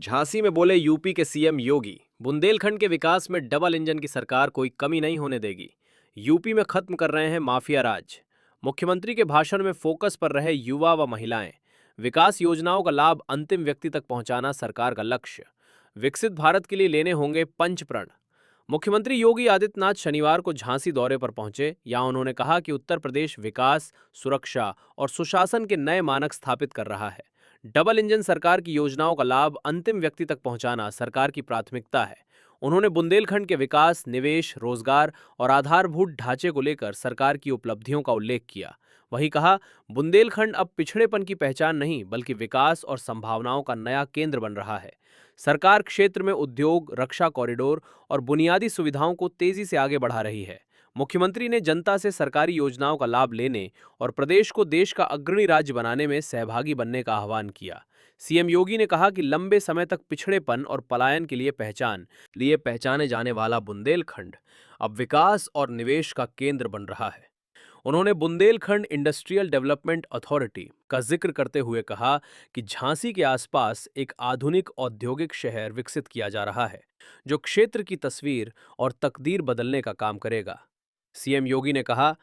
झांसी में बोले यूपी के सीएम योगी, बुंदेलखंड के विकास में डबल इंजन की सरकार कोई कमी नहीं होने देगी। यूपी में खत्म कर रहे हैं माफिया राज। मुख्यमंत्री के भाषण में फोकस पर रहे युवा व महिलाएं। विकास योजनाओं का लाभ अंतिम व्यक्ति तक पहुंचाना सरकार का लक्ष्य। विकसित भारत के लिए लेने होंगे पंच प्रण। मुख्यमंत्री योगी आदित्यनाथ शनिवार को झांसी दौरे पर पहुंचे। यहां उन्होंने कहा कि उत्तर प्रदेश विकास, सुरक्षा और सुशासन के नए मानक स्थापित कर रहा है। डबल इंजन सरकार की योजनाओं का लाभ अंतिम व्यक्ति तक पहुंचाना सरकार की प्राथमिकता है। उन्होंने बुंदेलखंड के विकास, निवेश, रोजगार और आधारभूत ढांचे को लेकर सरकार की उपलब्धियों का उल्लेख किया। वहीं कहा, बुंदेलखंड अब पिछड़ेपन की पहचान नहीं बल्कि विकास और संभावनाओं का नया केंद्र बन रहा है। सरकार क्षेत्र में उद्योग, रक्षा कॉरिडोर और बुनियादी सुविधाओं को तेजी से आगे बढ़ा रही है। मुख्यमंत्री ने जनता से सरकारी योजनाओं का लाभ लेने और प्रदेश को देश का अग्रणी राज्य बनाने में सहभागी बनने का आह्वान किया। सीएम योगी ने कहा कि लंबे समय तक पिछड़ेपन और पलायन के लिए पहचाने जाने वाला बुंदेलखंड अब विकास और निवेश का केंद्र बन रहा है। उन्होंने बुंदेलखंड इंडस्ट्रियल डेवलपमेंट अथॉरिटी का जिक्र करते हुए कहा कि झांसी के आसपास एक आधुनिक औद्योगिक शहर विकसित किया जा रहा है, जो क्षेत्र की तस्वीर और तकदीर बदलने का काम करेगा। सीएम योगी ने कहा,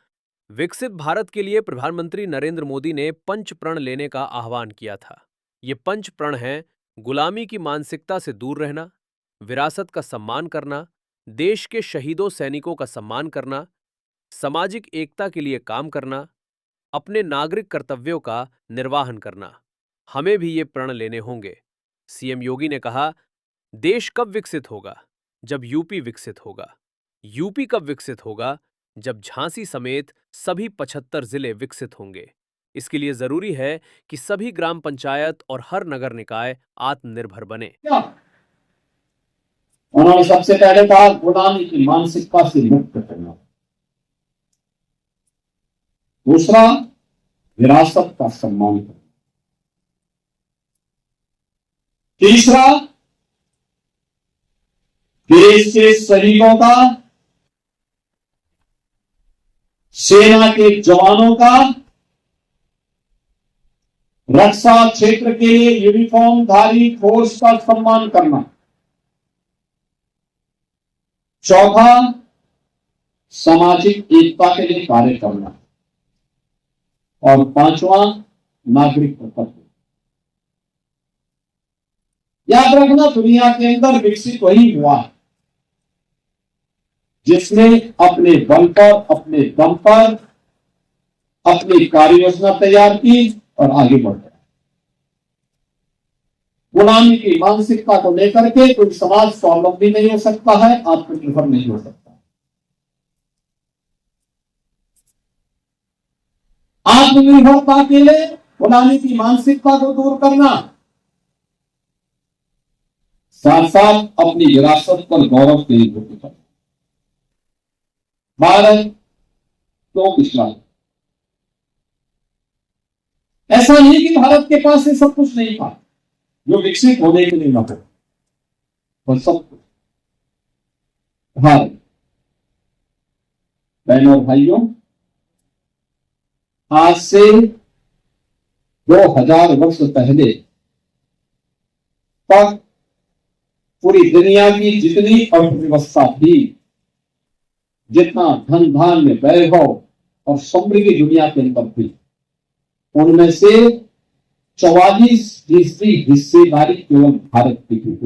विकसित भारत के लिए प्रधानमंत्री नरेंद्र मोदी ने पंच प्रण लेने का आह्वान किया था। ये पंच प्रण हैं: गुलामी की मानसिकता से दूर रहना, विरासत का सम्मान करना, देश के शहीदों सैनिकों का सम्मान करना, सामाजिक एकता के लिए काम करना, अपने नागरिक कर्तव्यों का निर्वाहन करना। हमें भी ये प्रण लेने होंगे। सीएम योगी ने कहा, देश कब विकसित होगा? जब यूपी विकसित होगा। यूपी कब विकसित होगा? जब झांसी समेत सभी 75 जिले विकसित होंगे। इसके लिए जरूरी है कि सभी ग्राम पंचायत और हर नगर निकाय आत्मनिर्भर बने। उन्होंने सबसे पहले कहा, गुलामी की मानसिकता से मुक्त करना। दूसरा, विरासत का सम्मान करना। तीसरा, देश के शहीदों का, सेना के जवानों का, रक्षा क्षेत्र के यूनिफॉर्मधारी फोर्स का सम्मान करना। चौथा, सामाजिक एकता के लिए कार्य करना। और पांचवा, नागरिक कर्तव्य। याद रखना, दुनिया के अंदर विकसित वही हुआ है जिसने अपने बल पर, अपने दम पर अपनी कार्य योजना तैयार की और आगे बढ़ गया। गुलामी की मानसिकता को लेकर के कोई समाज स्वावलंबी नहीं हो सकता है, आत्मनिर्भर नहीं हो सकता। आत्मनिर्भरता के लिए गुलामी की मानसिकता को दूर करना, साथ साथ अपनी विरासत पर गौरव की अनुभूति करना। भारत तो पिछड़ा है। ऐसा नहीं कि भारत के पास ये सब कुछ नहीं था जो विकसित होने के लिए न हो, और सब कुछ। भारत, बहनों और भाइयों, आज से 2000 वर्ष पहले तक पूरी दुनिया की जितनी अर्थव्यवस्था थी, जितना धन धान्य, वैभव और समृद्धि दुनिया के अंदर थी, उनमें से 44% हिस्सेदारी केवल भारत की थी।